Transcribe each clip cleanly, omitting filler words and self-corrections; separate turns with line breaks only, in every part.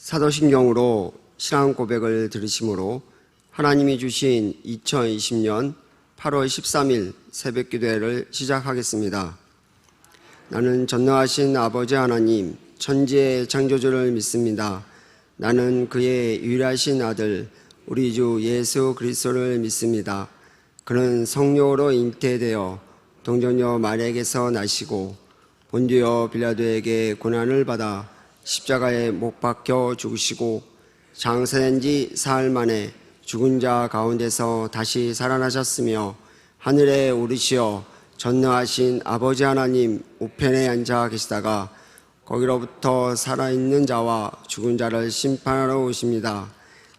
사도신경으로 신앙 고백을 들으심으로 하나님이 주신 2020년 8월 13일 새벽기도회를 시작하겠습니다. 나는 전능하신 아버지 하나님 천지의 창조주를 믿습니다. 나는 그의 유일하신 아들 우리 주 예수 그리스도를 믿습니다. 그는 성령으로 잉태되어 동정녀 마리아에게서 나시고 본디오 빌라도에게 고난을 받아 십자가에 못 박혀 죽으시고 장사된 지 사흘 만에 죽은 자 가운데서 다시 살아나셨으며 하늘에 오르시어 전능하신 아버지 하나님 우편에 앉아 계시다가 거기로부터 살아있는 자와 죽은 자를 심판하러 오십니다.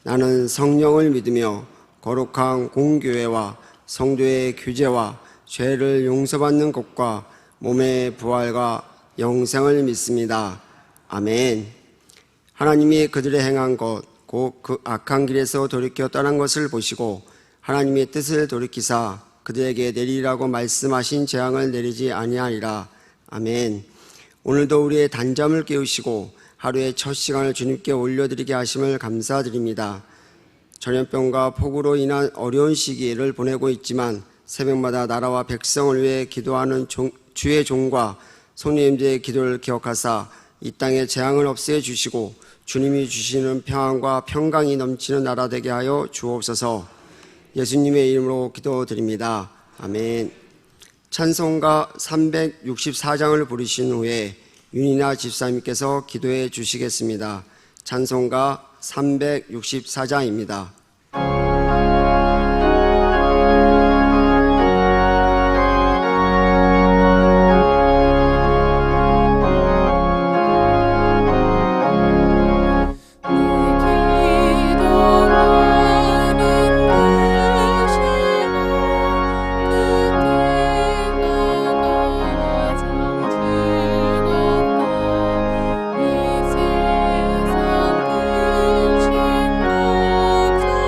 나는 성령을 믿으며 거룩한 공교회와 성도의 규제와 죄를 용서받는 것과 몸의 부활과 영생을 믿습니다. 아멘. 하나님이 그들의 행한 것 곧 그 악한 길에서 돌이켜 떠난 것을 보시고 하나님의 뜻을 돌이키사 그들에게 내리라고 말씀하신 재앙을 내리지 아니하리라. 아멘. 오늘도 우리의 단잠을 깨우시고 하루의 첫 시간을 주님께 올려드리게 하심을 감사드립니다. 전염병과 폭우로 인한 어려운 시기를 보내고 있지만 새벽마다 나라와 백성을 위해 기도하는 주의 종과 성령님들의 기도를 기억하사 이 땅에 재앙을 없애 주시고 주님이 주시는 평안과 평강이 넘치는 나라 되게 하여 주옵소서. 예수님의 이름으로 기도드립니다. 아멘. 찬송가 364장을 부르신 후에 윤이나 집사님께서 기도해 주시겠습니다. 찬송가 364장입니다.
이 세상 근심 걱정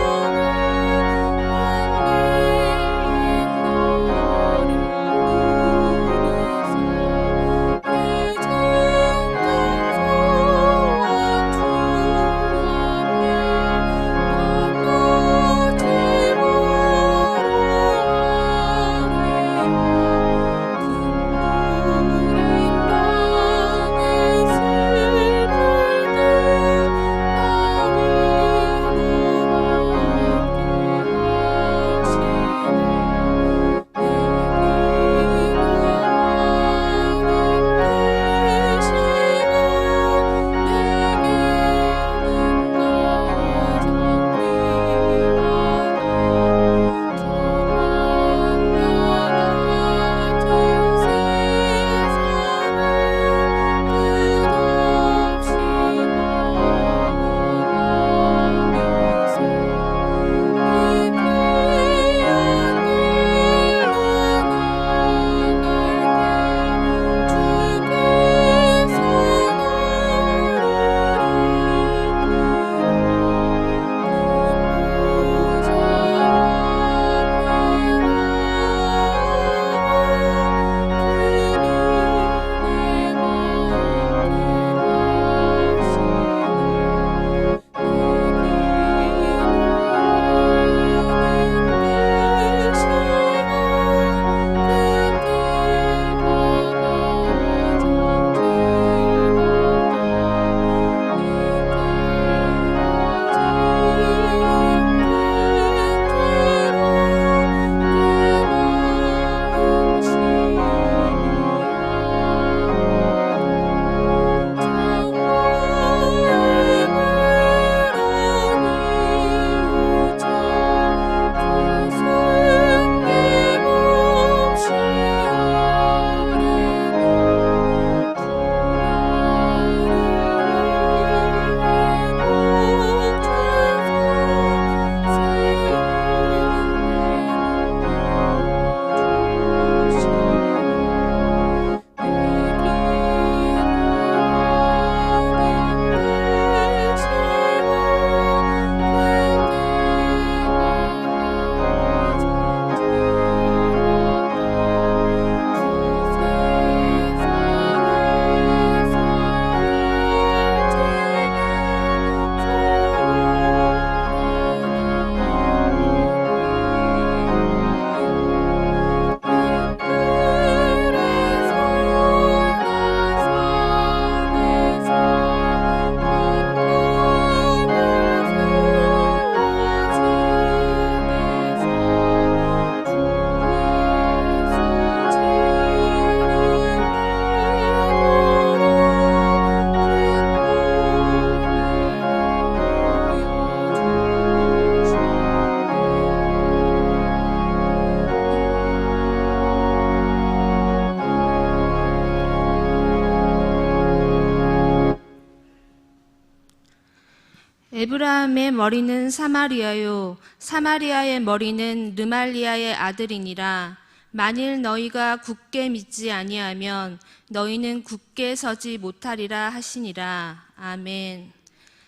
에브라함의 머리는 사마리아요, 사마리아의 머리는 르말리아의 아들이니라. 만일 너희가 굳게 믿지 아니하면 너희는 굳게 서지 못하리라 하시니라. 아멘.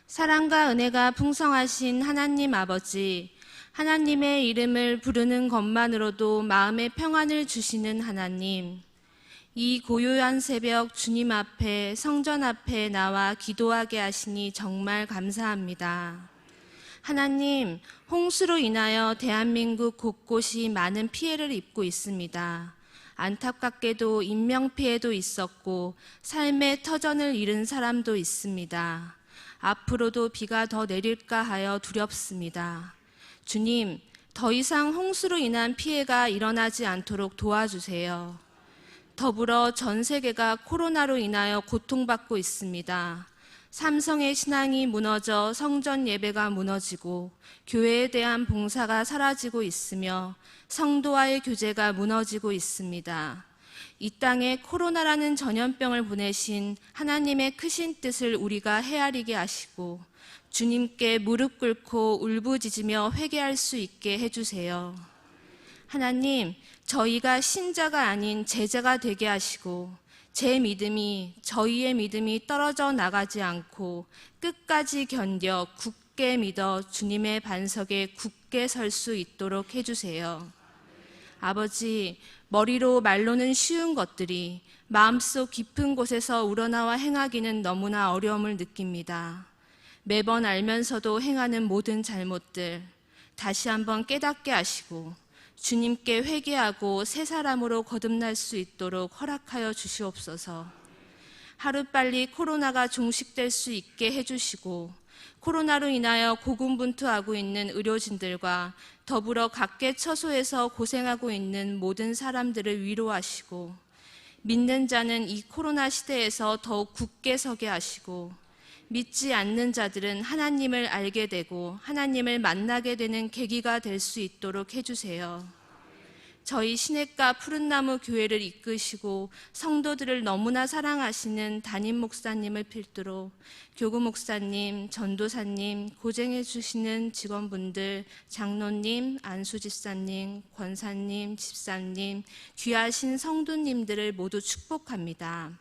사랑과 은혜가 풍성하신 하나님 아버지, 하나님의 이름을 부르는 것만으로도 마음의 평안을 주시는 하나님, 이 고요한 새벽 주님 앞에, 성전 앞에 나와 기도하게 하시니 정말 감사합니다. 하나님, 홍수로 인하여 대한민국 곳곳이 많은 피해를 입고 있습니다. 안타깝게도 인명피해도 있었고 삶의 터전을 잃은 사람도 있습니다. 앞으로도 비가 더 내릴까 하여 두렵습니다. 주님, 더 이상 홍수로 인한 피해가 일어나지 않도록 도와주세요. 더불어 전 세계가 코로나로 인하여 고통받고 있습니다. 삼성의 신앙이 무너져 성전 예배가 무너지고 교회에 대한 봉사가 사라지고 있으며 성도와의 교제가 무너지고 있습니다. 이 땅에 코로나라는 전염병을 보내신 하나님의 크신 뜻을 우리가 헤아리게 하시고 주님께 무릎 꿇고 울부짖으며 회개할 수 있게 해주세요. 하나님, 저희가 신자가 아닌 제자가 되게 하시고 저희의 믿음이 떨어져 나가지 않고 끝까지 견뎌 굳게 믿어 주님의 반석에 굳게 설 수 있도록 해주세요. 아버지, 머리로 말로는 쉬운 것들이 마음속 깊은 곳에서 우러나와 행하기는 너무나 어려움을 느낍니다. 매번 알면서도 행하는 모든 잘못들 다시 한번 깨닫게 하시고 주님께 회개하고 새 사람으로 거듭날 수 있도록 허락하여 주시옵소서. 하루빨리 코로나가 종식될 수 있게 해주시고 코로나로 인하여 고군분투하고 있는 의료진들과 더불어 각계 처소에서 고생하고 있는 모든 사람들을 위로하시고 믿는 자는 이 코로나 시대에서 더욱 굳게 서게 하시고 믿지 않는 자들은 하나님을 알게 되고 하나님을 만나게 되는 계기가 될 수 있도록 해주세요. 저희 시냇가 푸른나무 교회를 이끄시고 성도들을 너무나 사랑하시는 담임 목사님을 필두로 교구 목사님, 전도사님, 고생해 주시는 직원분들, 장로님, 안수집사님, 권사님, 집사님, 귀하신 성도님들을 모두 축복합니다.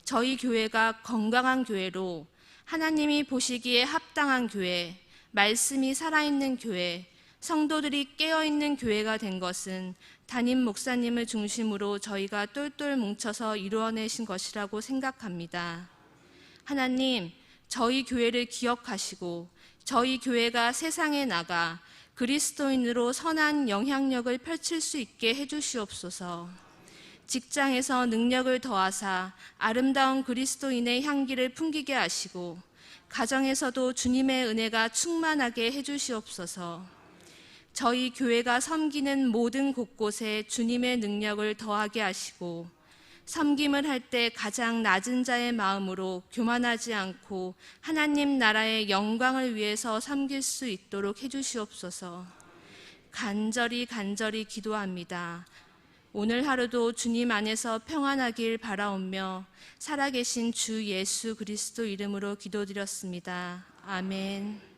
저희 교회가 건강한 교회로 하나님이 보시기에 합당한 교회, 말씀이 살아있는 교회, 성도들이 깨어있는 교회가 된 것은 담임 목사님을 중심으로 저희가 똘똘 뭉쳐서 이루어내신 것이라고 생각합니다. 하나님, 저희 교회를 기억하시고 저희 교회가 세상에 나가 그리스도인으로 선한 영향력을 펼칠 수 있게 해주시옵소서. 직장에서 능력을 더하사 아름다운 그리스도인의 향기를 풍기게 하시고 가정에서도 주님의 은혜가 충만하게 해주시옵소서. 저희 교회가 섬기는 모든 곳곳에 주님의 능력을 더하게 하시고 섬김을 할 때 가장 낮은 자의 마음으로 교만하지 않고 하나님 나라의 영광을 위해서 섬길 수 있도록 해주시옵소서. 간절히 기도합니다. 오늘 하루도 주님 안에서 평안하길 바라오며 살아계신 주 예수 그리스도 이름으로 기도드렸습니다. 아멘.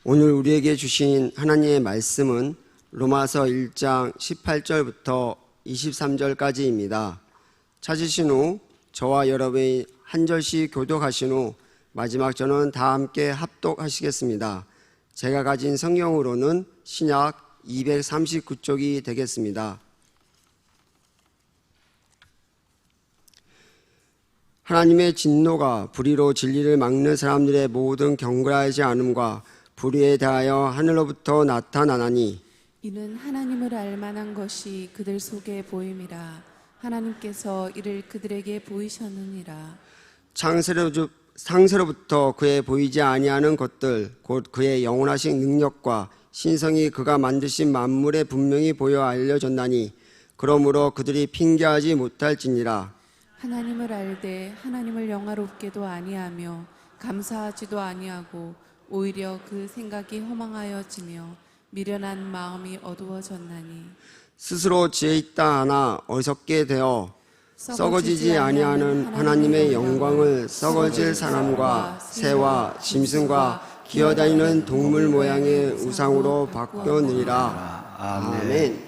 오늘 우리에게 주신 하나님의 말씀은 로마서 1장 18절부터 23절까지입니다. 찾으신 후 저와 여러분이 한 절씩 교독하신 후 마지막 절은 다 함께 합독하시겠습니다. 제가 가진 성경으로는 신약 239쪽이 되겠습니다. 하나님의 진노가 불의로 진리를 막는 사람들의 모든 경건하지 않음과 불의에 대하여 하늘로부터 나타나나니
이는 하나님을 알 만한 것이 그들 속에 보임이라. 하나님께서 이를 그들에게 보이셨느니라.
상세로부터 그의 보이지 아니하는 것들 곧 그의 영원하신 능력과 신성이 그가 만드신 만물에 분명히 보여 알려졌나니 그러므로 그들이 핑계하지 못할지니라.
하나님을 알되 하나님을 영화롭게도 아니하며 감사하지도 아니하고 오히려 그 생각이 허망하여지며 미련한 마음이 어두워졌나니
스스로 지혜 있다 하나 어리석게 되어 썩어지지 아니하는 하나님의 영광을 썩어질 사람과 새와 짐승과 기어다니는 동물 모양의 우상으로 바꾸느니라. 아멘.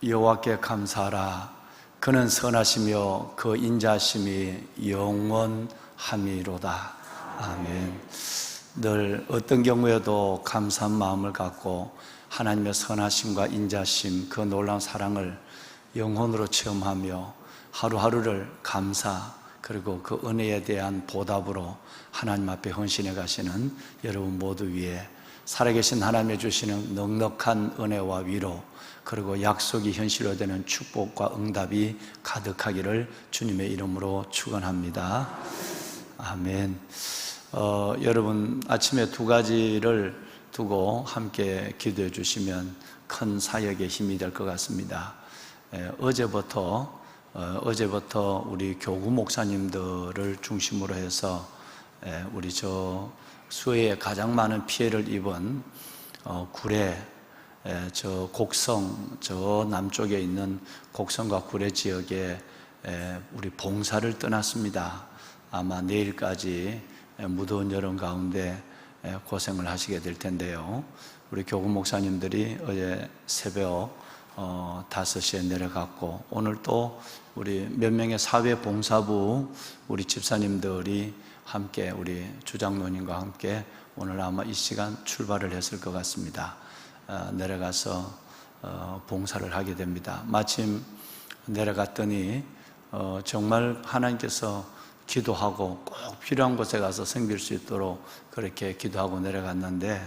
여호와께 감사하라. 그는 선하시며 그 인자심이 영원함이로다. 아멘. 늘 어떤 경우에도 감사한 마음을 갖고 하나님의 선하심과 인자심, 그 놀라운 사랑을 영혼으로 체험하며 하루하루를 감사 그리고 그 은혜에 대한 보답으로 하나님 앞에 헌신해 가시는 여러분 모두 위에 살아계신 하나님의 주시는 넉넉한 은혜와 위로 그리고 약속이 현실화되는 축복과 응답이 가득하기를 주님의 이름으로 축원합니다. 아멘. 여러분 아침에 두 가지를 두고 함께 기도해 주시면 큰 사역에 힘이 될 것 같습니다. 어제부터 우리 교구 목사님들을 중심으로 해서 우리 저 수해에 가장 많은 피해를 입은 구례, 저 곡성, 저 남쪽에 있는 곡성과 구례 지역에 우리 봉사를 떠났습니다. 아마 내일까지 무더운 여름 가운데 고생을 하시게 될 텐데요. 우리 교구 목사님들이 어제 새벽 5시에 내려갔고 오늘 또 우리 몇 명의 사회봉사부 우리 집사님들이 함께 우리 주장로님과 함께 오늘 아마 이 시간 출발을 했을 것 같습니다. 내려가서 봉사를 하게 됩니다. 마침 내려갔더니 정말 하나님께서 기도하고 꼭 필요한 곳에 가서 섬길 수 있도록 그렇게 기도하고 내려갔는데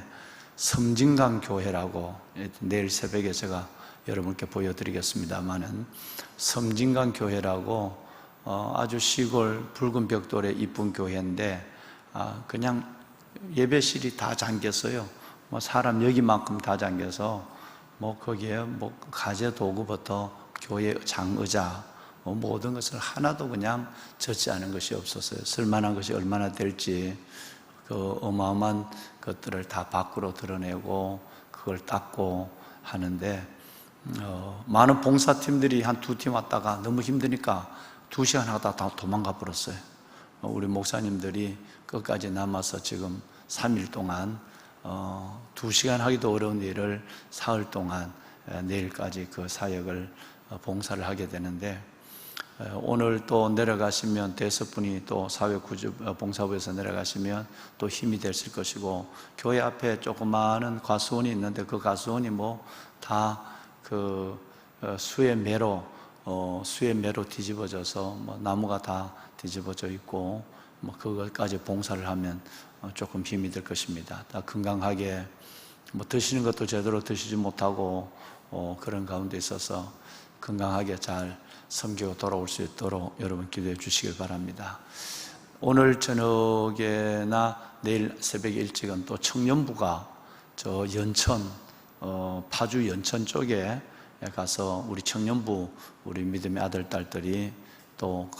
섬진강 교회라고 내일 새벽에 제가 여러분께 보여드리겠습니다만은 섬진강 교회라고 아주 시골 붉은 벽돌의 이쁜 교회인데 그냥 예배실이 다 잠겼어요. 뭐 사람 여기만큼 다 잠겨서 뭐 거기에 뭐 가재 도구부터 교회 장의자 모든 것을 하나도 그냥 젖지 않은 것이 없었어요. 쓸만한 것이 얼마나 될지 그 어마어마한 것들을 다 밖으로 드러내고 그걸 닦고 하는데 많은 봉사팀들이 한 2팀 왔다가 너무 힘드니까 2시간 하다 다 도망가 버렸어요. 우리 목사님들이 끝까지 남아서 지금 3일 동안 2시간 하기도 어려운 일을 사흘 동안 내일까지 그 사역을 봉사를 하게 되는데 오늘 또 내려가시면 5분이 또 사회봉사부에서 내려가시면 또 힘이 되실 것이고 교회 앞에 조그마한 과수원이 있는데 그 과수원이 뭐 다 그 수의 매로 뒤집어져서 뭐 나무가 다 뒤집어져 있고 뭐 그것까지 봉사를 하면 조금 힘이 될 것입니다. 다 건강하게 뭐 드시는 것도 제대로 드시지 못하고 그런 가운데 있어서 건강하게 잘 섬기고 돌아올 수 있도록 여러분 기도해 주시길 바랍니다. 오늘 저녁에나 내일 새벽 일찍은 또 청년부가 저 연천 파주 연천 쪽에 가서 우리 청년부 우리 믿음의 아들 딸들이 또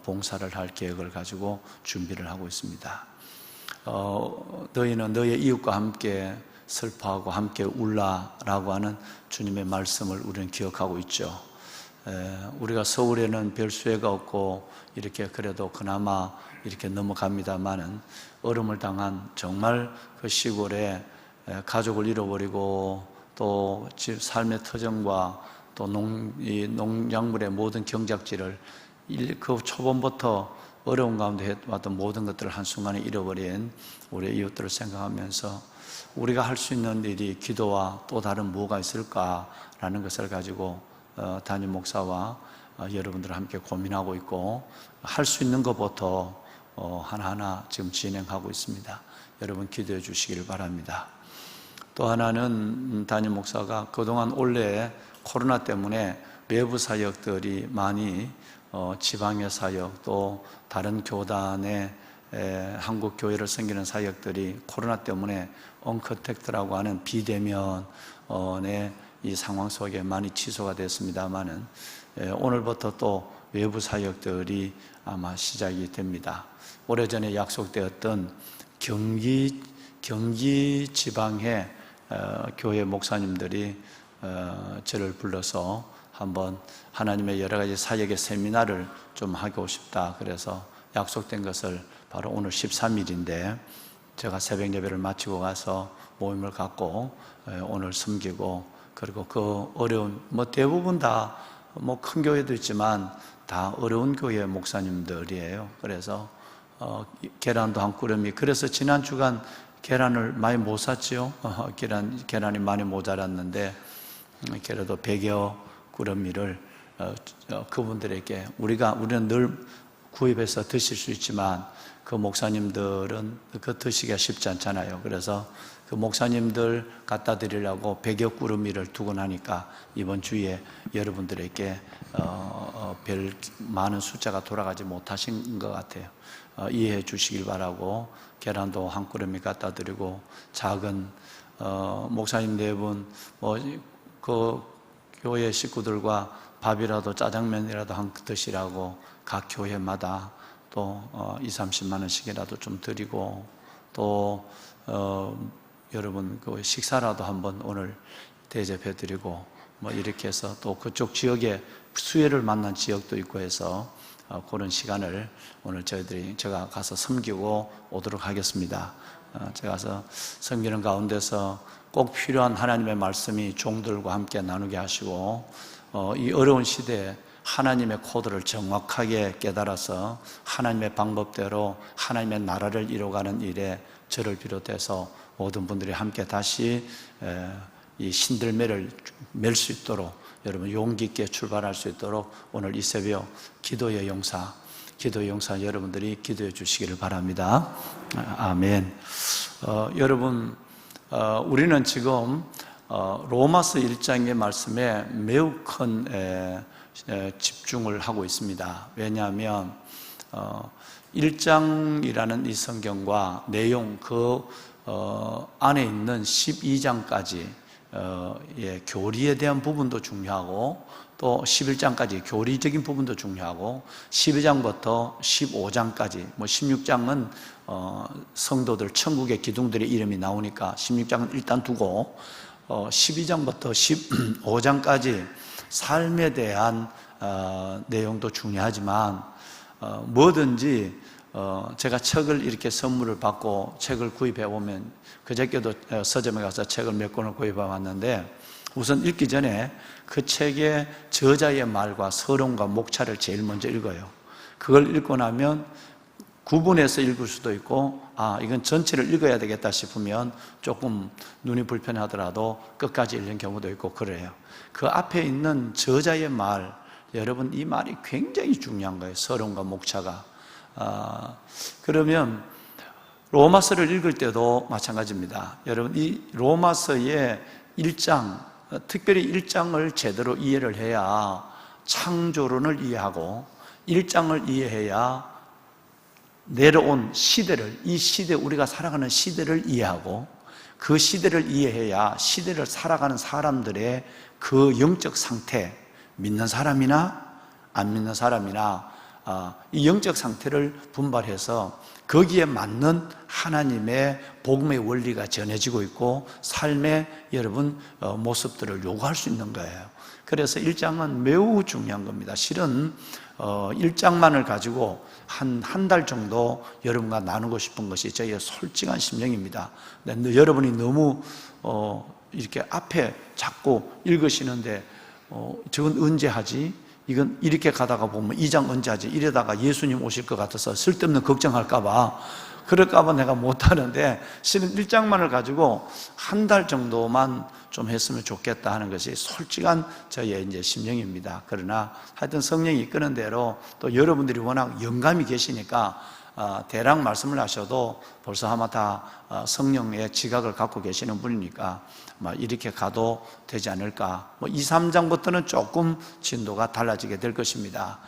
봉사를 할 계획을 가지고 준비를 하고 있습니다. 너희는 너희의 이웃과 함께 슬퍼하고 함께 울라라고 하는 주님의 말씀을 우리는 기억하고 있죠. 우리가 서울에는 별 수혜가 없고 이렇게 그래도 그나마 이렇게 넘어갑니다만은 얼음을 당한 정말 그 시골에 가족을 잃어버리고 또 집 삶의 터전과 또 농작물의 모든 경작지를 그 초반부터 어려운 가운데 해왔던 모든 것들을 한순간에 잃어버린 우리의 이웃들을 생각하면서 우리가 할 수 있는 일이 기도와 또 다른 뭐가 있을까라는 것을 가지고 담임 목사와 여러분들 함께 고민하고 있고 할 수 있는 것부터 하나하나 지금 진행하고 있습니다. 여러분 기도해 주시기를 바랍니다. 또 하나는 담임 목사가 그동안 올해 코로나 때문에 외부 사역들이 많이 지방의 사역 또 다른 교단의 한국 교회를 섬기는 사역들이 코로나 때문에 언컨택트라고 하는 비대면의 이 상황 속에 많이 취소가 됐습니다만은 오늘부터 또 외부 사역들이 아마 시작이 됩니다. 오래전에 약속되었던 경기 지방의 교회 목사님들이 저를 불러서 한번 하나님의 여러 가지 사역의 세미나를 좀 하고 싶다. 그래서 약속된 것을 바로 오늘 13일인데 제가 새벽 예배를 마치고 가서 모임을 갖고 오늘 섬기고 그리고 그 어려운 대부분 다 큰 교회도 있지만 다 어려운 교회 목사님들이에요. 그래서 계란도 한 꾸러미. 그래서 지난 주간 계란을 많이 못 샀지요. 계란이 많이 모자랐는데 그래도 100여 꾸러미를 그분들에게 우리는 늘 구입해서 드실 수 있지만 그 목사님들은 그 드시기가 쉽지 않잖아요. 그래서 그 목사님들 갖다 드리려고 100여 꾸러미를 두고 나니까 이번 주에 여러분들에게 별 많은 숫자가 돌아가지 못하신 것 같아요. 이해해 주시길 바라고 계란도 한 꾸러미 갖다 드리고 작은 목사님 네 분 그 교회 식구들과 밥이라도 짜장면이라도 한 드시라고 각 교회마다 또 20-30만 원씩이라도 좀 드리고 또 여러분 그 식사라도 한번 오늘 대접해 드리고 이렇게 해서 또 그쪽 지역에 수혜를 만난 지역도 있고 해서 그런 시간을 오늘 제가 가서 섬기고 오도록 하겠습니다. 제가 가서 섬기는 가운데서 꼭 필요한 하나님의 말씀이 종들과 함께 나누게 하시고 이 어려운 시대에 하나님의 코드를 정확하게 깨달아서 하나님의 방법대로 하나님의 나라를 이루어가는 일에 저를 비롯해서 모든 분들이 함께 다시 이 신들매를 맬 수 있도록 여러분 용기 있게 출발할 수 있도록 오늘 이 새벽 기도의 용사 여러분들이 기도해 주시기를 바랍니다. 아멘. 여러분 우리는 지금 로마서 1장의 말씀에 매우 큰 집중을 하고 있습니다. 왜냐하면 1장이라는 이 성경과 내용 그 안에 있는 12장까지 교리에 대한 부분도 중요하고 또 11장까지 교리적인 부분도 중요하고 12장부터 15장까지 16장은 성도들 천국의 기둥들의 이름이 나오니까 16장은 일단 두고 12장부터 15장까지 삶에 대한 내용도 중요하지만 뭐든지 제가 책을 이렇게 선물을 받고 책을 구입해 오면 그저께도 서점에 가서 책을 몇 권을 구입해 왔는데 우선 읽기 전에 그 책의 저자의 말과 서론과 목차를 제일 먼저 읽어요. 그걸 읽고 나면 구분해서 읽을 수도 있고 이건 전체를 읽어야 되겠다 싶으면 조금 눈이 불편하더라도 끝까지 읽는 경우도 있고 그래요. 그 앞에 있는 저자의 말, 여러분 이 말이 굉장히 중요한 거예요. 서론과 목차가. 그러면 로마서를 읽을 때도 마찬가지입니다. 여러분 이 로마서의 1장, 특별히 1장을 제대로 이해를 해야 창조론을 이해하고 1장을 이해해야 내려온 시대를, 이 시대, 우리가 살아가는 시대를 이해하고 그 시대를 이해해야 시대를 살아가는 사람들의 그 영적 상태, 믿는 사람이나 안 믿는 사람이나 이 영적 상태를 분발해서 거기에 맞는 하나님의 복음의 원리가 전해지고 있고 삶의 여러분 모습들을 요구할 수 있는 거예요. 그래서 1장은 매우 중요한 겁니다. 실은 1장만을 가지고 한 달 정도 여러분과 나누고 싶은 것이 저희의 솔직한 심령입니다. 근데 여러분이 너무 이렇게 앞에 자꾸 읽으시는데 저건 언제 하지? 이건 이렇게 가다가 보면 2장 언제 하지? 이러다가 예수님 오실 것 같아서 쓸데없는 걱정할까 봐 그럴까봐 내가 못하는데 실은 1장만을 가지고 한 달 정도만 좀 했으면 좋겠다 하는 것이 솔직한 저의 이제 심령입니다. 그러나 하여튼 성령이 이끄는 대로 또 여러분들이 워낙 영감이 계시니까 대략 말씀을 하셔도 벌써 아마 다 성령의 지각을 갖고 계시는 분이니까 이렇게 가도 되지 않을까. 2, 3장부터는 조금 진도가 달라지게 될 것입니다.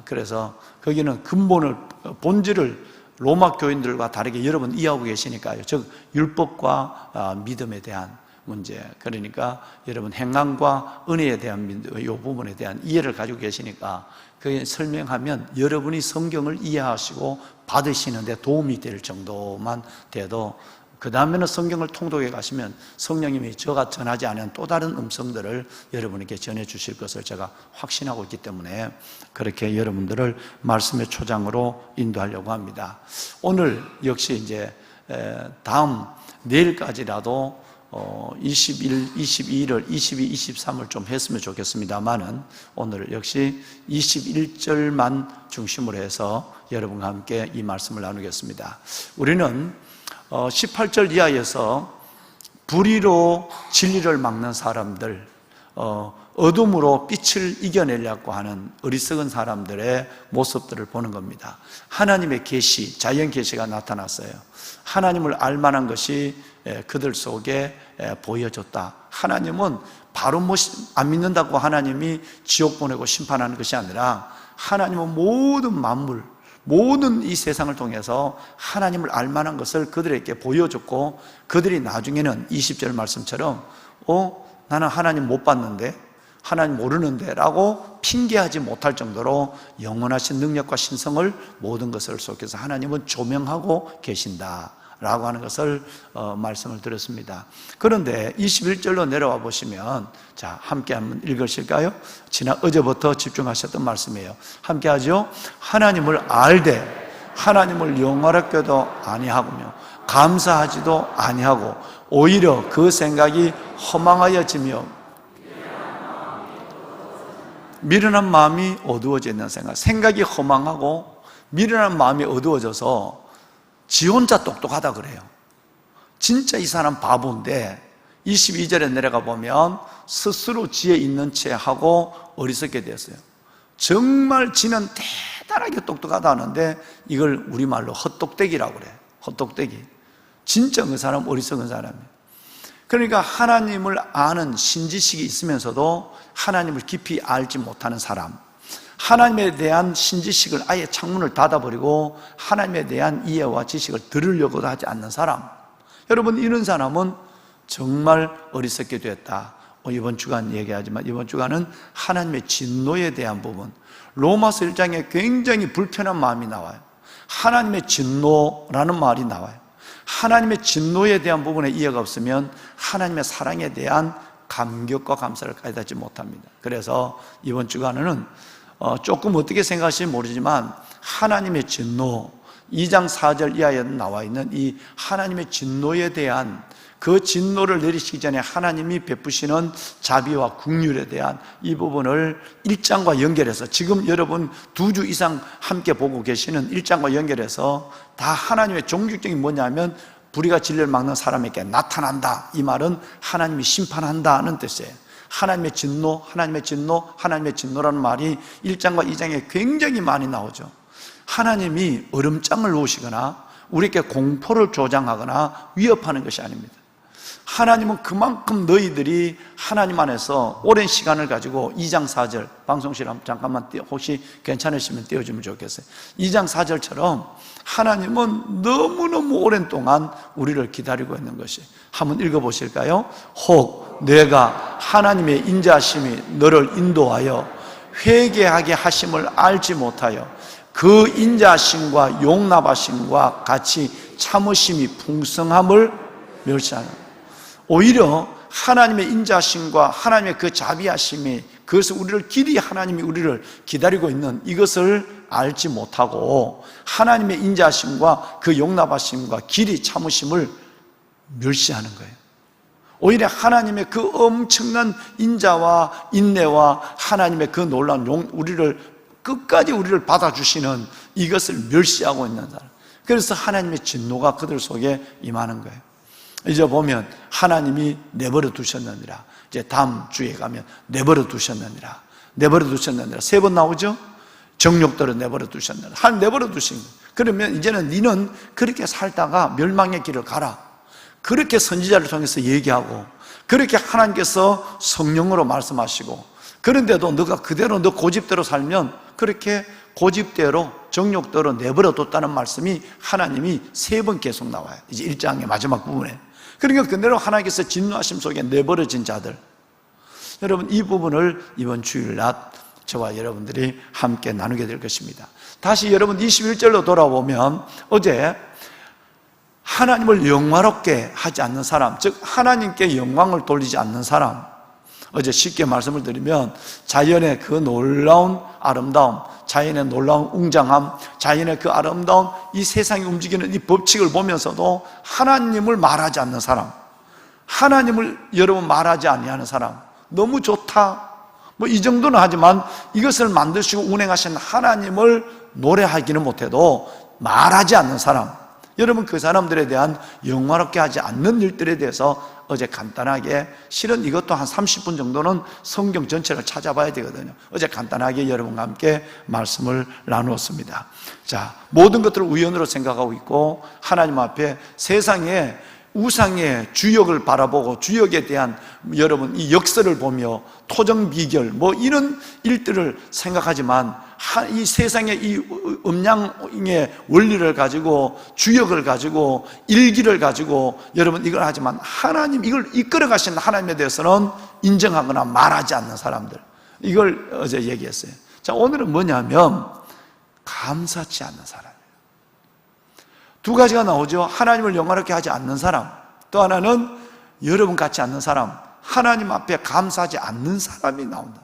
그래서 거기는 근본을, 본질을 로마 교인들과 다르게 여러분 이해하고 계시니까요. 즉 율법과 믿음에 대한 문제, 그러니까 여러분 행함과 은혜에 대한 이 부분에 대한 이해를 가지고 계시니까 그게 설명하면 여러분이 성경을 이해하시고 받으시는데 도움이 될 정도만 돼도, 그 다음에는 성경을 통독해 가시면 성령님이 저가 전하지 않은 또 다른 음성들을 여러분에게 전해 주실 것을 제가 확신하고 있기 때문에 그렇게 여러분들을 말씀의 초장으로 인도하려고 합니다. 오늘 역시 이제 다음 내일까지라도 21, 22를 22, 23을 좀 했으면 좋겠습니다만은 오늘 역시 21절만 중심으로 해서 여러분과 함께 이 말씀을 나누겠습니다. 우리는 18절 이하에서 불의로 진리를 막는 사람들, 어둠으로 빛을 이겨내려고 하는 어리석은 사람들의 모습들을 보는 겁니다. 하나님의 계시, 자연 계시가 나타났어요. 하나님을 알만한 것이 그들 속에 보여졌다. 하나님은 바로 안 믿는다고 하나님이 지옥 보내고 심판하는 것이 아니라 하나님은 모든 만물, 모든 이 세상을 통해서 하나님을 알만한 것을 그들에게 보여줬고, 그들이 나중에는 20절 말씀처럼 나는 하나님 못 봤는데, 하나님 모르는데 라고 핑계하지 못할 정도로 영원하신 능력과 신성을 모든 것을 속에서 하나님은 조명하고 계신다 라고 하는 것을 말씀을 드렸습니다. 그런데 21절로 내려와 보시면, 자, 함께 한번 읽으실까요? 어제부터 집중하셨던 말씀이에요. 함께 하죠. 하나님을 알되 하나님을 영화롭게도 아니하며 감사하지도 아니하고 오히려 그 생각이 허망하여지며 미련한 마음이 어두워지는 생각이 허망하고 미련한 마음이 어두워져서 지 혼자 똑똑하다 그래요. 진짜 이 사람 바보인데 22절에 내려가 보면 스스로 지혜 있는 채 하고 어리석게 되었어요. 정말 지는 대단하게 똑똑하다 하는데 이걸 우리말로 헛똑대기라고 그래요. 헛똑대기. 진짜 그 사람 어리석은 사람이에요. 그러니까 하나님을 아는 신지식이 있으면서도 하나님을 깊이 알지 못하는 사람, 하나님에 대한 신지식을 아예 창문을 닫아버리고 하나님에 대한 이해와 지식을 들으려고도 하지 않는 사람, 여러분 이런 사람은 정말 어리석게 됐다. 이번 주간 얘기하지만 이번 주간은 하나님의 진노에 대한 부분, 로마서 1장에 굉장히 불편한 마음이 나와요. 하나님의 진노라는 말이 나와요. 하나님의 진노에 대한 부분에 이해가 없으면 하나님의 사랑에 대한 감격과 감사를 가져다지 못합니다. 그래서 이번 주간에는 조금 어떻게 생각하실지 모르지만 하나님의 진노, 2장 4절 이하에 나와 있는 이 하나님의 진노에 대한, 그 진노를 내리시기 전에 하나님이 베푸시는 자비와 긍휼에 대한 이 부분을 1장과 연결해서, 지금 여러분 2주 이상 함께 보고 계시는 1장과 연결해서 다 하나님의 종식적인 뭐냐면 불의가 진리를 막는 사람에게 나타난다. 이 말은 하나님이 심판한다는 뜻이에요. 하나님의 진노, 하나님의 진노, 하나님의 진노라는 말이 1장과 2장에 굉장히 많이 나오죠. 하나님이 얼음장을 놓으시거나 우리에게 공포를 조장하거나 위협하는 것이 아닙니다. 하나님은 그만큼 너희들이 하나님 안에서 오랜 시간을 가지고 2장 4절, 방송실 잠깐만 혹시 괜찮으시면 띄워주면 좋겠어요. 2장 4절처럼 하나님은 너무너무 오랜 동안 우리를 기다리고 있는 것이, 한번 읽어보실까요? 혹 내가 하나님의 인자하심이 너를 인도하여 회개하게 하심을 알지 못하여 그 인자하심과 용납하심과 같이 참으심이 풍성함을 멸시하는, 오히려 하나님의 인자하심과 하나님의 그 자비하심이, 그것을 우리를 길이 하나님이 우리를 기다리고 있는 이것을 알지 못하고 하나님의 인자하심과 그 용납하심과 길이 참으심을 멸시하는 거예요. 오히려 하나님의 그 엄청난 인자와 인내와 하나님의 그 놀라운 우리를 끝까지 우리를 받아주시는 이것을 멸시하고 있는 사람. 그래서 하나님의 진노가 그들 속에 임하는 거예요. 이제 보면 하나님이 내버려 두셨느니라. 이제 다음 주에 가면 내버려 두셨느니라. 내버려 두셨느니라. 3번 나오죠? 정욕들을 내버려 두셨느니라. 하나님 내버려 두신 거예요. 그러면 이제는 너는 그렇게 살다가 멸망의 길을 가라. 그렇게 선지자를 통해서 얘기하고, 그렇게 하나님께서 성령으로 말씀하시고, 그런데도 너가 그대로 너 고집대로 살면 그렇게 고집대로 정욕대로 내버려 뒀다는 말씀이 하나님이 3번 계속 나와요. 이제 1장의 마지막 부분에. 그러니까 그대로 하나님께서 진노하심 속에 내버려진 자들, 여러분 이 부분을 이번 주일낮 저와 여러분들이 함께 나누게 될 것입니다. 다시 여러분 21절로 돌아보면, 어제 하나님을 영화롭게 하지 않는 사람, 즉 하나님께 영광을 돌리지 않는 사람, 어제 쉽게 말씀을 드리면 자연의 그 놀라운 아름다움, 자연의 놀라운 웅장함, 자연의 그 아름다운 이 세상이 움직이는 이 법칙을 보면서도 하나님을 말하지 않는 사람, 하나님을 여러분 말하지 아니하는 사람, 너무 좋다 뭐 이 정도는 하지만 이것을 만드시고 운행하신 하나님을 노래하기는 못해도 말하지 않는 사람, 여러분 그 사람들에 대한 영화롭게 하지 않는 일들에 대해서 어제 간단하게, 실은 이것도 한 30분 정도는 성경 전체를 찾아봐야 되거든요. 어제 간단하게 여러분과 함께 말씀을 나누었습니다. 자, 모든 것들을 우연으로 생각하고 있고 하나님 앞에 세상에 우상의 주역을 바라보고 주역에 대한 여러분 이 역사를 보며 토정비결 뭐 이런 일들을 생각하지만 이 세상의 이 음양의 원리를 가지고 주역을 가지고 일기를 가지고 여러분 이걸 하지만 하나님 이걸 이끌어 가신 하나님에 대해서는 인정하거나 말하지 않는 사람들, 이걸 어제 얘기했어요. 자, 오늘은 뭐냐면 감사치 않는 사람. 두 가지가 나오죠. 하나님을 영화롭게 하지 않는 사람, 또 하나는 여러분 같지 않는 사람, 하나님 앞에 감사하지 않는 사람이 나온다.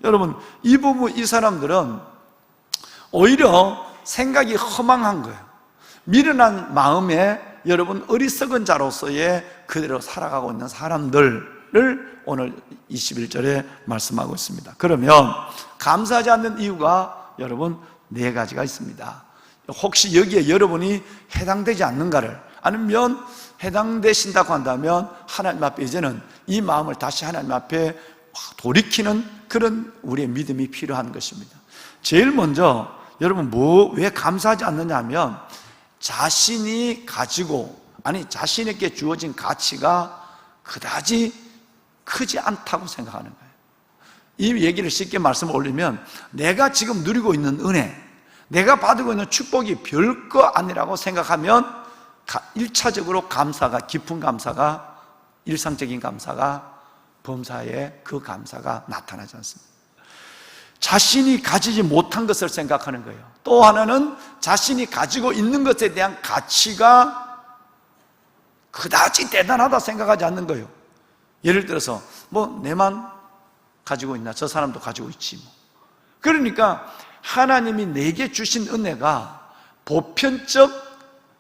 여러분 이 부분, 이 사람들은 오히려 생각이 허망한 거예요. 미련한 마음에 여러분 어리석은 자로서의 그대로 살아가고 있는 사람들을 오늘 21절에 말씀하고 있습니다. 그러면 감사하지 않는 이유가 여러분 4가지가 있습니다. 혹시 여기에 여러분이 해당되지 않는가를, 아니면 해당되신다고 한다면 하나님 앞에 이제는 이 마음을 다시 하나님 앞에 돌이키는 그런 우리의 믿음이 필요한 것입니다. 제일 먼저 여러분 왜 감사하지 않느냐 하면 자신이 가지고, 아니 자신에게 주어진 가치가 그다지 크지 않다고 생각하는 거예요. 이 얘기를 쉽게 말씀을 올리면 내가 지금 누리고 있는 은혜, 내가 받고 있는 축복이 별거 아니라고 생각하면 1차적으로 감사가, 깊은 감사가, 일상적인 감사가, 범사에 그 감사가 나타나지 않습니다. 자신이 가지지 못한 것을 생각하는 거예요. 또 하나는 자신이 가지고 있는 것에 대한 가치가 그다지 대단하다 생각하지 않는 거예요. 예를 들어서 뭐 내만 가지고 있나, 저 사람도 가지고 있지 뭐. 그러니까 하나님이 내게 주신 은혜가 보편적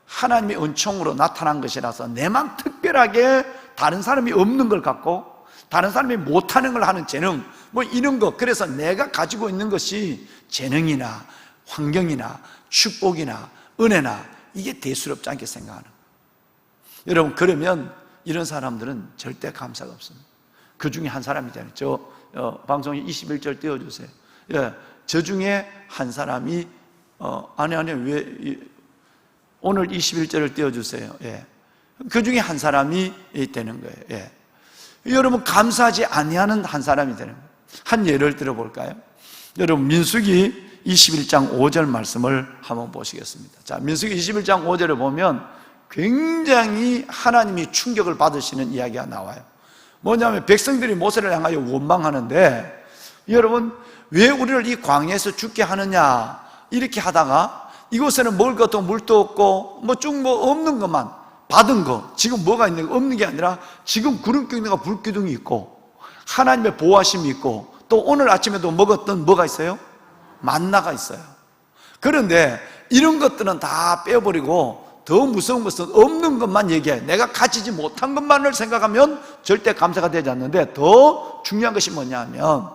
하나님의 은총으로 나타난 것이라서 내만 특별하게 다른 사람이 없는 걸 갖고 다른 사람이 못하는 걸 하는 재능 뭐 이런 거, 그래서 내가 가지고 있는 것이 재능이나 환경이나 축복이나 은혜나 이게 대수롭지 않게 생각하는 거예요. 여러분 그러면 이런 사람들은 절대 감사가 없습니다. 그 중에 한 사람이잖아요. 저 방송에 21절 띄워주세요. 예, 저 중에 한 사람이 왜 오늘 21절을 띄워주세요. 예, 그 중에 한 사람이 되는 거예요. 예. 여러분 감사하지 아니하는 한 사람이 되는 거예요. 한 예를 들어볼까요? 여러분 민수기 21장 5절 말씀을 한번 보시겠습니다. 자, 민수기 21장 5절을 보면 굉장히 하나님이 충격을 받으시는 이야기가 나와요. 뭐냐면 백성들이 모세를 향하여 원망하는데, 여러분 왜 우리를 이 광야에서 죽게 하느냐 이렇게 하다가 이곳에는 먹을 것도 물도 없고 뭐 없는 것만 받은 거, 지금 뭐가 있는 거 없는 게 아니라 지금 구름기둥과 불기둥이 있고 하나님의 보호하심이 있고 또 오늘 아침에도 먹었던 뭐가 있어요? 만나가 있어요. 그런데 이런 것들은 다 빼버리고 더 무서운 것은 없는 것만 얘기해. 내가 가지지 못한 것만을 생각하면 절대 감사가 되지 않는데, 더 중요한 것이 뭐냐면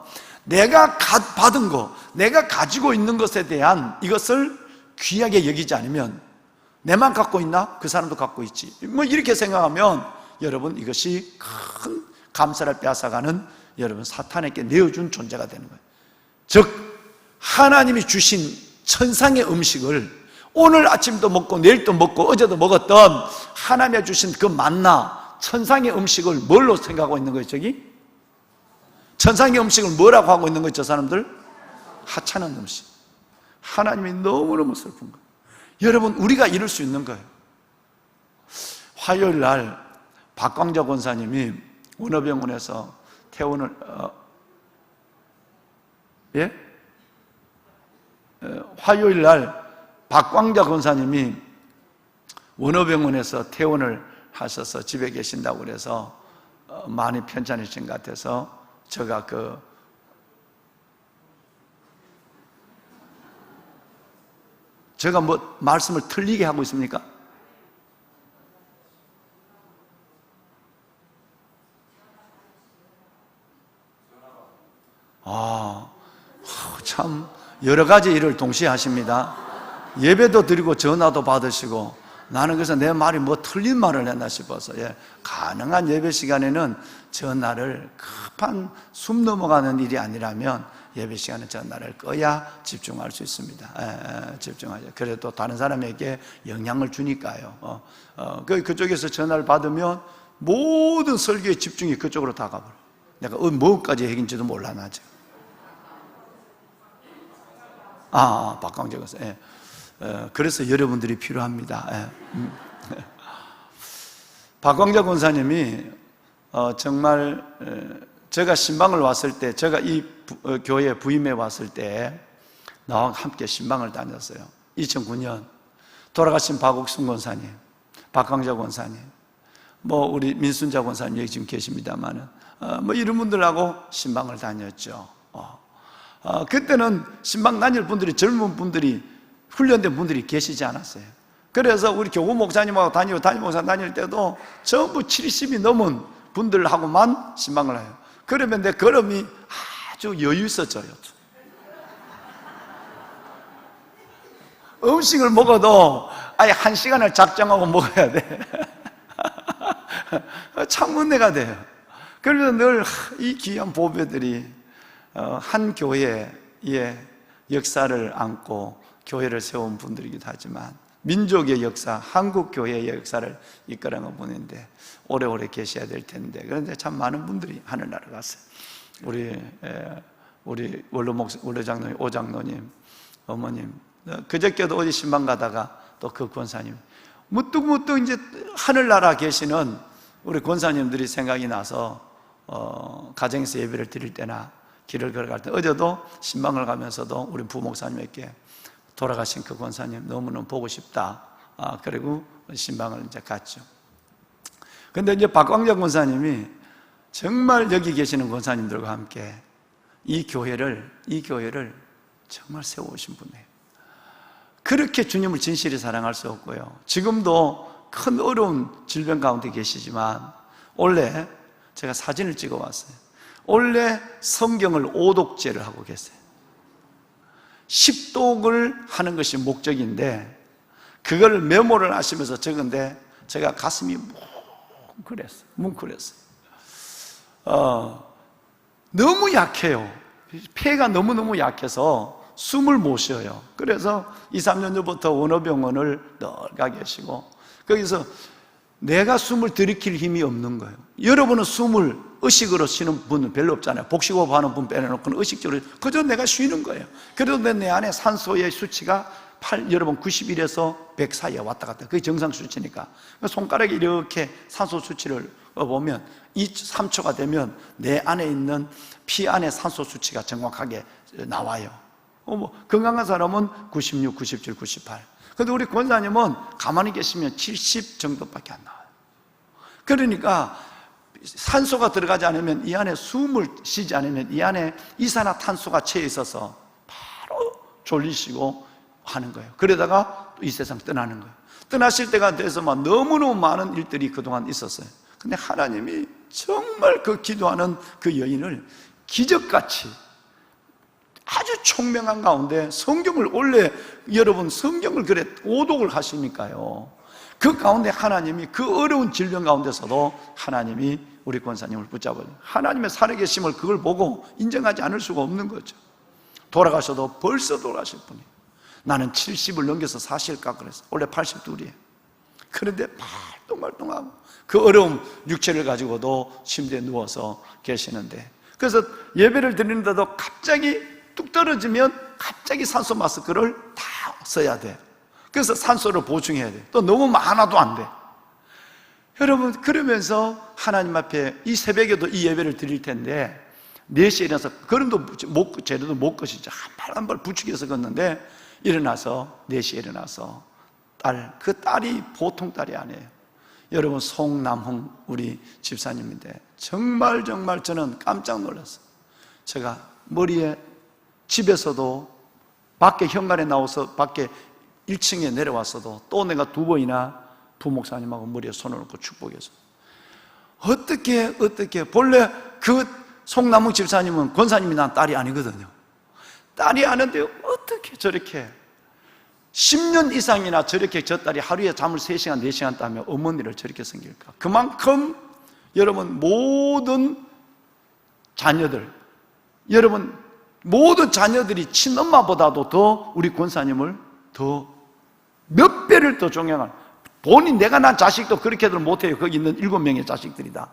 내가 받은 거, 내가 가지고 있는 것에 대한 이것을 귀하게 여기지 않으면 내만 갖고 있나? 그 사람도 갖고 있지. 뭐 이렇게 생각하면 여러분 이것이 큰 감사를 빼앗아가는 여러분 사탄에게 내어준 존재가 되는 거예요. 즉 하나님이 주신 천상의 음식을 오늘 아침도 먹고 내일도 먹고 어제도 먹었던 하나님이 주신 그 만나 천상의 음식을 뭘로 생각하고 있는 거예요? 저기 천상의 음식을 뭐라고 하고 있는 거예요? 저 사람들 하찮은 음식. 하나님이 너무너무 슬픈 거예요. 여러분 우리가 이럴 수 있는 거예요. 화요일 날 박광자 권사님이 원어병원에서 퇴원을 화요일 날 박광자 권사님이 원어병원에서 퇴원을 하셔서 집에 계신다고 그래서 많이 편찮으신 것 같아서 제가 제가 뭐 말씀을 틀리게 하고 있습니까? 참 여러 가지 일을 동시에 하십니다. 예배도 드리고 전화도 받으시고 나는 그래서 내 말이 뭐 틀린 말을 했나 싶어서 가능한 예배 시간에는 전화를 급한 숨 넘어가는 일이 아니라면 예배 시간에 전화를 꺼야 집중할 수 있습니다. 집중하죠. 그래도 다른 사람에게 영향을 주니까요. 그쪽에서 전화를 받으면 모든 설교의 집중이 그쪽으로 다가버려요. 내가 뭐까지 얘기인지도 몰라 나죠. 박광재 권사. 그래서 여러분들이 필요합니다. 박광재 권사님이 정말 제가 신방을 왔을 때, 제가 이 교회에 부임해 왔을 때 나와 함께 신방을 다녔어요. 2009년 돌아가신 박옥순 권사님, 박광재 권사님, 뭐 우리 민순자 권사님 여기 지금 계십니다만은 뭐 이런 분들하고 신방을 다녔죠. 그때는 신방 다닐 분들이 젊은 분들이 훈련된 분들이 계시지 않았어요. 그래서 우리 교구 목사님하고 담임 목사님 다닐 때도 전부 70이 넘은 분들하고만 신방을 해요. 그러면 내 걸음이 아주 여유 있어져요. 음식을 먹어도 아예 1시간을 작정하고 먹어야 돼. 참 은혜가 돼요. 그래서 늘 이 귀한 보배들이 한 교회의 역사를 안고 교회를 세운 분들이기도 하지만 민족의 역사, 한국 교회의 역사를 이끌어가는 분인데 오래오래 계셔야 될 텐데 그런데 참 많은 분들이 하늘나라 갔어요. 우리 원로 장로님, 오장로님, 어머님, 그저께도 어디 신방 가다가 또 그 권사님 무뚝무뚝 이제 하늘나라 계시는 우리 권사님들이 생각이 나서 가정에서 예배를 드릴 때나 길을 걸어갈 때 어제도 신방을 가면서도 우리 부목사님에게 돌아가신 그 권사님 너무너무 보고 싶다. 그리고 신방을 이제 갔죠. 근데 이제 박광자 권사님이 정말 여기 계시는 권사님들과 함께 이 교회를 정말 세워오신 분이에요. 그렇게 주님을 진실히 사랑할 수 없고요. 지금도 큰 어려운 질병 가운데 계시지만 원래 제가 사진을 찍어 왔어요. 원래 성경을 오독제를 하고 계세요. 10독을 하는 것이 목적인데 그걸 메모를 하시면서 적은데 제가 가슴이 뭉클했어요. 너무 약해요. 폐가 너무너무 약해서 숨을 못 쉬어요. 그래서 2, 3년 전부터 원어병원을 늘 가 계시고 거기서 내가 숨을 들이킬 힘이 없는 거예요. 여러분은 숨을 의식으로 쉬는 분은 별로 없잖아요. 복식호흡 하는 분 빼내놓고는 의식적으로 그저 내가 쉬는 거예요. 그래도 내 안에 산소의 수치가 여러분 91에서 100 사이에 왔다 갔다. 그게 정상 수치니까. 손가락에 이렇게 산소 수치를 보면 3초가 되면 내 안에 있는 피 안에 산소 수치가 정확하게 나와요. 건강한 사람은 96, 97, 98. 근데 우리 권사님은 가만히 계시면 70 정도밖에 안 나와요. 그러니까 산소가 들어가지 않으면 이 안에 숨을 쉬지 않으면 이 안에 이산화탄소가 채에 있어서 바로 졸리시고 하는 거예요. 그러다가 이 세상 떠나는 거예요. 떠나실 때가 돼서만 너무너무 많은 일들이 그동안 있었어요. 근데 하나님이 정말 그 기도하는 그 여인을 기적같이 아주 총명한 가운데 성경을 원래 여러분 성경을 그래 오독을 하시니까요. 그 가운데 하나님이 그 어려운 질병 가운데서도 하나님이 우리 권사님을 붙잡아요. 하나님의 살아계심을 그걸 보고 인정하지 않을 수가 없는 거죠. 돌아가셔도 벌써 돌아가실 분이에요. 나는 70을 넘겨서 사실까 그랬어. 원래 82이에요. 그런데 말똥말똥하고 그 어려운 육체를 가지고도 침대에 누워서 계시는데, 그래서 예배를 드리는데도 갑자기 뚝 떨어지면 갑자기 산소 마스크를 다 써야 돼. 그래서 산소를 보충해야 돼. 또 너무 많아도 안 돼. 여러분, 그러면서 하나님 앞에 이 새벽에도 이 예배를 드릴 텐데 4시에 일어나서 걸음도 제대로 못 걷시죠. 한 발 부축해서 걷는데 일어나서 4시에 일어나서 그 딸이 보통 딸이 아니에요. 여러분, 송남홍 우리 집사님인데 정말 저는 깜짝 놀랐어요. 제가 머리에 집에서도 밖에 현관에 나와서 밖에 1층에 내려왔어도 또 내가 2번이나 부목사님하고 머리에 손을 얹고 축복해서 어떻게 본래 그 송남홍 집사님은 권사님이 난 딸이 아니거든요. 딸이 아는데 어떻게 저렇게 10년 이상이나 저렇게 저 딸이 하루에 잠을 3시간 4시간 따면 어머니를 저렇게 섬길까? 그만큼 여러분 모든 자녀들이 친엄마보다도 더 우리 권사님을 더 몇 배를 더 존경하는, 본인 내가 난 자식도 그렇게들 못해요. 거기 있는 7명의 자식들이다.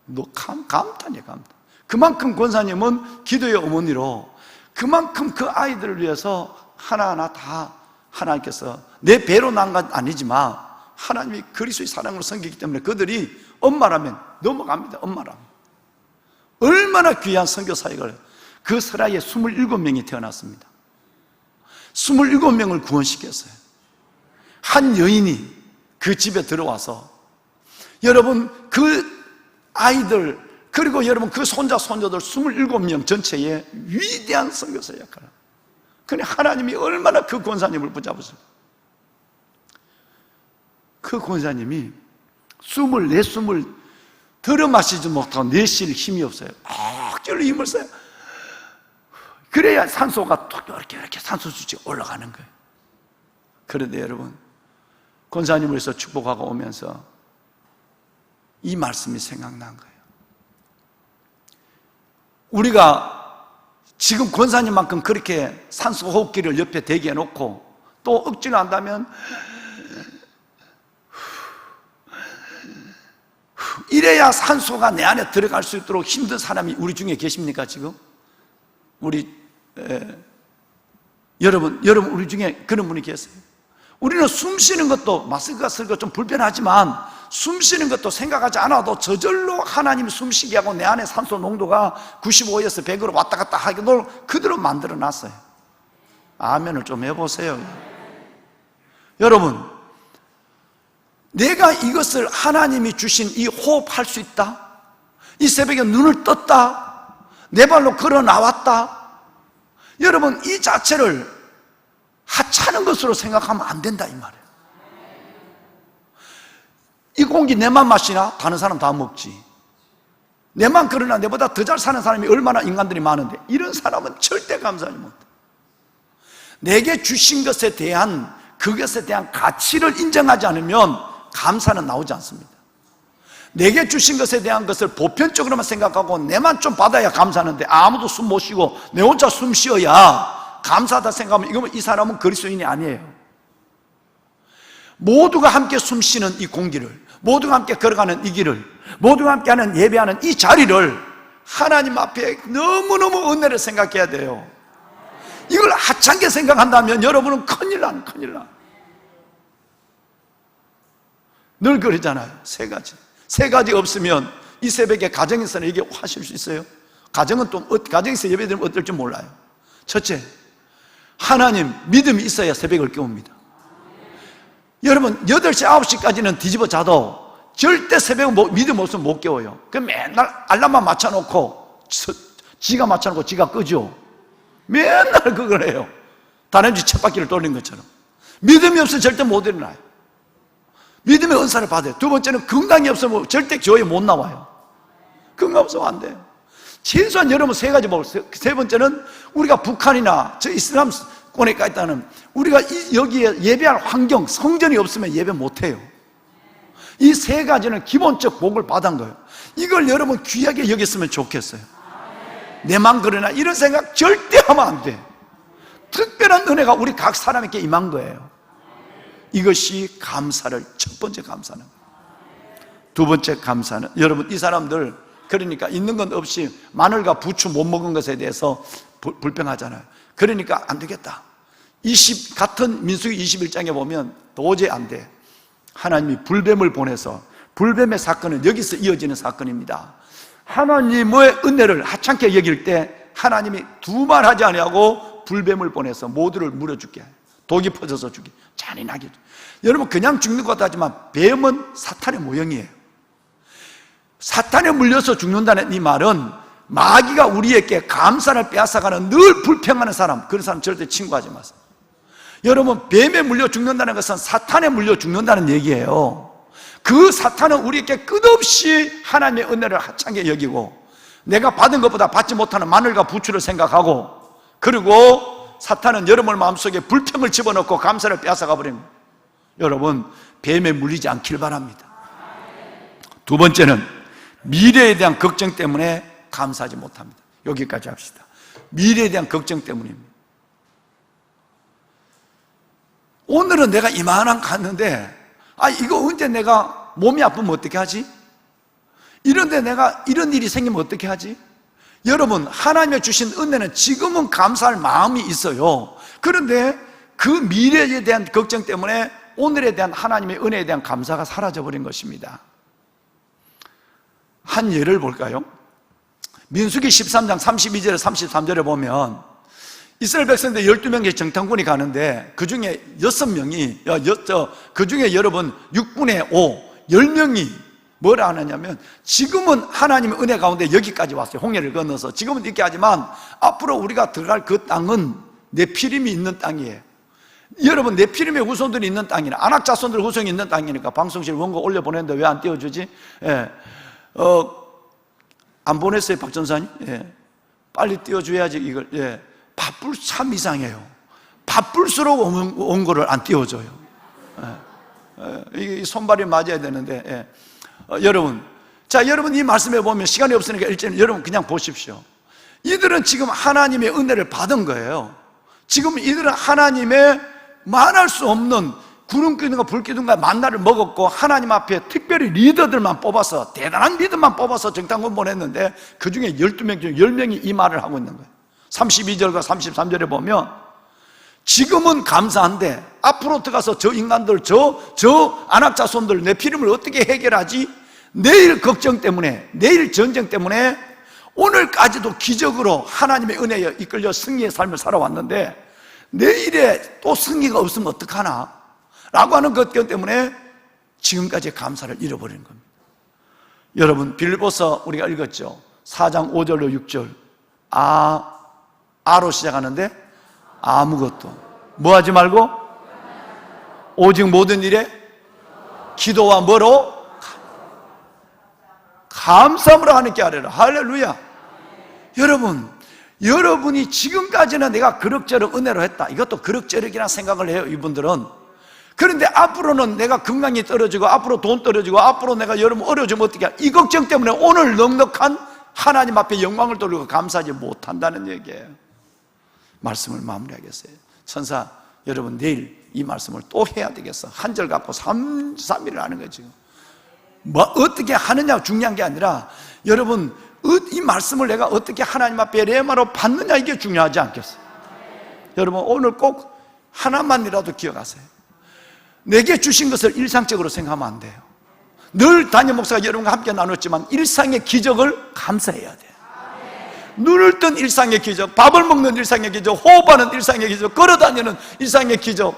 너 감탄이야, 감탄. 그만큼 권사님은 기도의 어머니로 그만큼 그 아이들을 위해서 하나하나 다 하나님께서 내 배로 난 건 아니지만 하나님이 그리스도의 사랑으로 섬기기 때문에 그들이 엄마라면 넘어갑니다. 엄마라면 얼마나 귀한 선교 사역을. 그 설아에 27명이 태어났습니다. 27명을 구원시켰어요. 한 여인이 그 집에 들어와서 여러분 그 아이들 그리고 여러분 그 손자 손녀들 27명 전체에 위대한 선교사 역할을. 그런데 하나님이 얼마나 그 권사님을 붙잡으세요. 그 권사님이 숨을 들어 마시지 못하고 내쉴 힘이 없어요. 억지로 힘을 써요. 그래야 산소가 또 이렇게 산소 수치가 올라가는 거예요. 그런데 여러분, 권사님을 해서 축복하고 오면서 이 말씀이 생각난 거예요. 우리가 지금 권사님만큼 그렇게 산소 호흡기를 옆에 대기해 놓고 또 억지로 한다면 이래야 산소가 내 안에 들어갈 수 있도록 힘든 사람이 우리 중에 계십니까 지금? 여러분 우리 중에 그런 분이 계세요? 우리는 숨 쉬는 것도 마스크가 쓰기가 좀 불편하지만 숨 쉬는 것도 생각하지 않아도 저절로 하나님이 숨 쉬게 하고 내 안에 산소 농도가 95에서 100으로 왔다 갔다 하도록 그대로 만들어 놨어요. 아멘을 좀 해보세요. 여러분, 내가 이것을 하나님이 주신 이 호흡할 수 있다, 이 새벽에 눈을 떴다, 내 발로 걸어 나왔다, 여러분 이 자체를 하찮은 것으로 생각하면 안 된다 이 말이에요. 이 공기 내만 마시나? 다른 사람 다 먹지. 내만 그러나 내보다 더 잘 사는 사람이 얼마나 인간들이 많은데 이런 사람은 절대 감사하지 못해. 내게 주신 것에 대한 그것에 대한 가치를 인정하지 않으면 감사는 나오지 않습니다. 내게 주신 것에 대한 것을 보편적으로만 생각하고 내만 좀 받아야 감사하는데 아무도 숨 못 쉬고 내 혼자 숨 쉬어야 감사하다 생각하면 이거면 이 사람은 그리스도인이 아니에요. 모두가 함께 숨 쉬는 이 공기를, 모두가 함께 걸어가는 이 길을, 모두가 함께 하는 예배하는 이 자리를 하나님 앞에 너무너무 은혜를 생각해야 돼요. 이걸 하찮게 생각한다면 여러분은 큰일 나. 늘 그러잖아요. 세 가지 없으면 이 새벽에 가정에서는 이게 하실 수 있어요? 가정은 또 가정에서 예배드리면 어떨지 몰라요. 첫째, 하나님 믿음이 있어야 새벽을 깨웁니다. 여러분 8시 9시까지는 뒤집어 자도 절대 새벽 믿음 없으면 못 깨워요. 그 맨날 알람만 맞춰놓고 지가 맞춰놓고 지가 끄죠. 맨날 그걸 해요. 다람쥐 쳇바퀴를 돌린 것처럼. 믿음이 없으면 절대 못 일어나요. 믿음의 은사를 받아요. 두 번째는 건강이 없으면 절대 교회에 못 나와요. 건강 없으면 안 돼요. 최소한 여러분 세 가지 먹을 세 번째는 우리가 북한이나 저 이슬람권에 가 있다는 우리가 여기에 예배할 환경, 성전이 없으면 예배 못해요. 이 세 가지는 기본적 복을 받은 거예요. 이걸 여러분 귀하게 여겼으면 좋겠어요. 내만 그러나 이런 생각 절대 하면 안 돼. 특별한 은혜가 우리 각 사람에게 임한 거예요. 이것이 감사를, 첫 번째 감사는. 두 번째 감사는, 여러분 이 사람들 그러니까 있는 건 없이 마늘과 부추 못 먹은 것에 대해서 불평하잖아요. 그러니까 안 되겠다. 같은 민수기 21장에 보면 도저히 안 돼. 하나님이 불뱀을 보내서, 불뱀의 사건은 여기서 이어지는 사건입니다. 하나님의 은혜를 하찮게 여길 때 하나님이 두말 하지 아니하고 불뱀을 보내서 모두를 물어 죽게 해요. 독이 퍼져서 죽게, 잔인하게. 여러분 그냥 죽는 것 같지만 뱀은 사탄의 모형이에요. 사탄에 물려서 죽는다는 이 말은 마귀가 우리에게 감사를 빼앗아가는 늘 불평하는 사람, 그런 사람 절대 친구하지 마세요. 여러분 뱀에 물려 죽는다는 것은 사탄에 물려 죽는다는 얘기예요. 그 사탄은 우리에게 끝없이 하나님의 은혜를 하찮게 여기고 내가 받은 것보다 받지 못하는 마늘과 부추를 생각하고, 그리고 사탄은 여러분 마음속에 불평을 집어넣고 감사를 빼앗아가 버립니다. 여러분 뱀에 물리지 않길 바랍니다. 두 번째는 미래에 대한 걱정 때문에 감사하지 못합니다. 여기까지 합시다. 미래에 대한 걱정 때문입니다. 오늘은 내가 이만한 갔는데 이거 언제 내가 몸이 아프면 어떻게 하지? 이런데 내가 이런 일이 생기면 어떻게 하지? 여러분 하나님의 주신 은혜는 지금은 감사할 마음이 있어요. 그런데 그 미래에 대한 걱정 때문에 오늘에 대한 하나님의 은혜에 대한 감사가 사라져버린 것입니다. 한 예를 볼까요? 민수기 13장 32절에 33절에 보면 이스라엘 백성들 12명의 정탐꾼이 가는데 그 중에 6명이, 그 중에 여러분 6분의 5, 10명이 뭐라 하느냐면 지금은 하나님의 은혜 가운데 여기까지 왔어요. 홍해를 건너서 지금은 이렇게 하지만 앞으로 우리가 들어갈 그 땅은 네피림이 있는 땅이에요. 여러분 네피림의 후손들이 있는 땅이라, 아낙 자손들 후손이 있는 땅이니까 방송실 원고 올려보냈는데 왜 안 띄워주지? 안 보냈어요 박전사님? 빨리 띄워줘야지 이걸. 바쁠 참 이상해요. 바쁠수록 원고를 안 띄워줘요. 이게 손발이 맞아야 되는데. 여러분, 자 여러분 이 말씀에 보면 시간이 없으니까 일제는 여러분 그냥 보십시오. 이들은 지금 하나님의 은혜를 받은 거예요. 지금 이들은 하나님의 말할 수 없는 구름 기둥과 불 기둥과 만나를 먹었고 하나님 앞에 특별히 리더들만 뽑아서, 대단한 리더만 뽑아서 정탐꾼 보냈는데 그 중에 12명 중 10명이 이 말을 하고 있는 거예요. 32절과 33절에 보면 지금은 감사한데 앞으로 들어가서 저 인간들, 저 아낙 자손들 네피림을 어떻게 해결하지? 내일 걱정 때문에, 내일 전쟁 때문에 오늘까지도 기적으로 하나님의 은혜에 이끌려 승리의 삶을 살아왔는데 내일에 또 승리가 없으면 어떡하나? 라고 하는 것 때문에 지금까지 감사를 잃어버리는 겁니다. 여러분 빌립보서 우리가 읽었죠. 4장 5절로 6절. 아로 시작하는데 아무것도 뭐 하지 말고 오직 모든 일에 기도와 뭐로? 감사함으로 하나님께 아뢰라. 할렐루야. 여러분, 여러분이 지금까지는 내가 그럭저럭 은혜로 했다, 이것도 그럭저럭이라 생각을 해요 이분들은. 그런데 앞으로는 내가 건강이 떨어지고 앞으로 돈 떨어지고 앞으로 내가 여러분 어려워지면 어떻게 해? 이 걱정 때문에 오늘 넉넉한 하나님 앞에 영광을 돌리고 감사하지 못한다는 얘기예요. 말씀을 마무리하겠어요. 천사 여러분 내일 이 말씀을 또 해야 되겠어. 한 절 갖고 3일을 하는 거죠. 뭐 어떻게 하느냐 중요한 게 아니라 여러분 이 말씀을 내가 어떻게 하나님 앞에 레마로 받느냐, 이게 중요하지 않겠어요? 여러분 오늘 꼭 하나만이라도 기억하세요. 내게 주신 것을 일상적으로 생각하면 안 돼요. 늘 담임 목사가 여러분과 함께 나눴지만 일상의 기적을 감사해야 돼요. 눈을 뜬 일상의 기적, 밥을 먹는 일상의 기적, 호흡하는 일상의 기적, 걸어다니는 일상의 기적.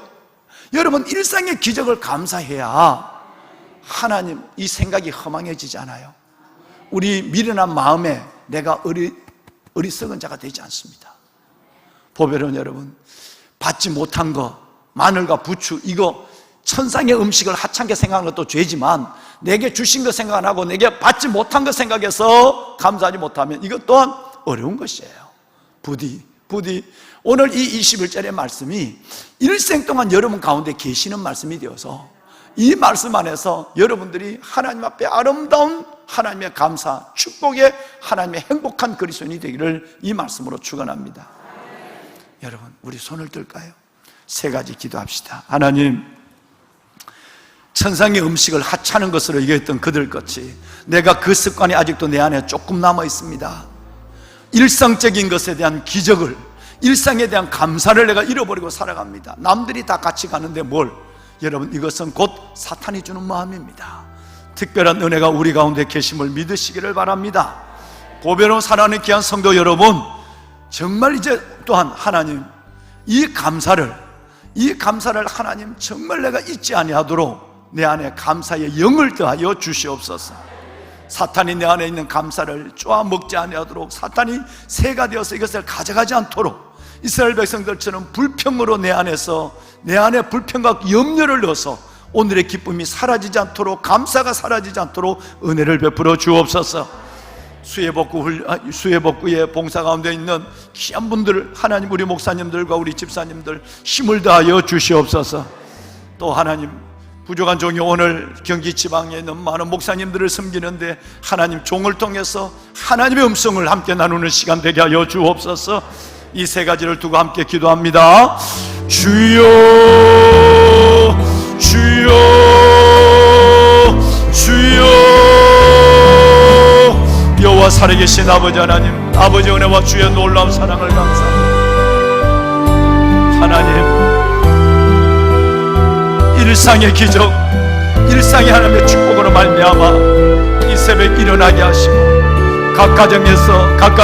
여러분 일상의 기적을 감사해야 하나님 이 생각이 허망해지지 않아요. 우리 미련한 마음에 내가 어리석은 자가 되지 않습니다. 보배로운 여러분, 받지 못한 거, 마늘과 부추, 이거 천상의 음식을 하찮게 생각하는 것도 죄지만 내게 주신 것 생각 안 하고 내게 받지 못한 것 생각해서 감사하지 못하면 이것 또한 어려운 것이에요. 부디 오늘 이 21절의 말씀이 일생 동안 여러분 가운데 계시는 말씀이 되어서 이 말씀 안에서 여러분들이 하나님 앞에 아름다운 하나님의 감사, 축복의 하나님의 행복한 그리스도인이 되기를 이 말씀으로 축원합니다. 여러분, 우리 손을 들까요? 세 가지 기도합시다. 하나님, 천상의 음식을 하찮은 것으로 여겼던 그들같이 내가 그 습관이 아직도 내 안에 조금 남아 있습니다. 일상적인 것에 대한 기적을, 일상에 대한 감사를 내가 잃어버리고 살아갑니다. 남들이 다 같이 가는데 뭘? 여러분, 이것은 곧 사탄이 주는 마음입니다. 특별한 은혜가 우리 가운데 계심을 믿으시기를 바랍니다. 보배로 살아가는 귀한 성도 여러분, 정말 이제 또한 하나님, 이 감사를 하나님 정말 내가 잊지 아니하도록 내 안에 감사의 영을 더하여 주시옵소서. 사탄이 내 안에 있는 감사를 쪼아먹지 아니하도록, 사탄이 새가 되어서 이것을 가져가지 않도록, 이스라엘 백성들처럼 불평으로 내 안에 불평과 염려를 넣어서 오늘의 기쁨이 사라지지 않도록, 감사가 사라지지 않도록 은혜를 베풀어 주옵소서. 수해복구의 봉사 가운데 있는 귀한 분들, 하나님, 우리 목사님들과 우리 집사님들 힘을 다하여 주시옵소서. 또 하나님, 부족한 종이 오늘 경기 지방에 있는 많은 목사님들을 섬기는데 하나님 종을 통해서 하나님의 음성을 함께 나누는 시간 되게 하여 주옵소서. 이 세 가지를 두고 함께 기도합니다. 주여, 주여, 주여. 여호와 살아계신 아버지 하나님, 아버지 은혜와 주의 놀라운 사랑을 감사합니다. 하나님, 일상의 기적, 일상의 하나님의 축복으로 말미암아 이 새벽 일어나게 하시고 각 가정에서, 각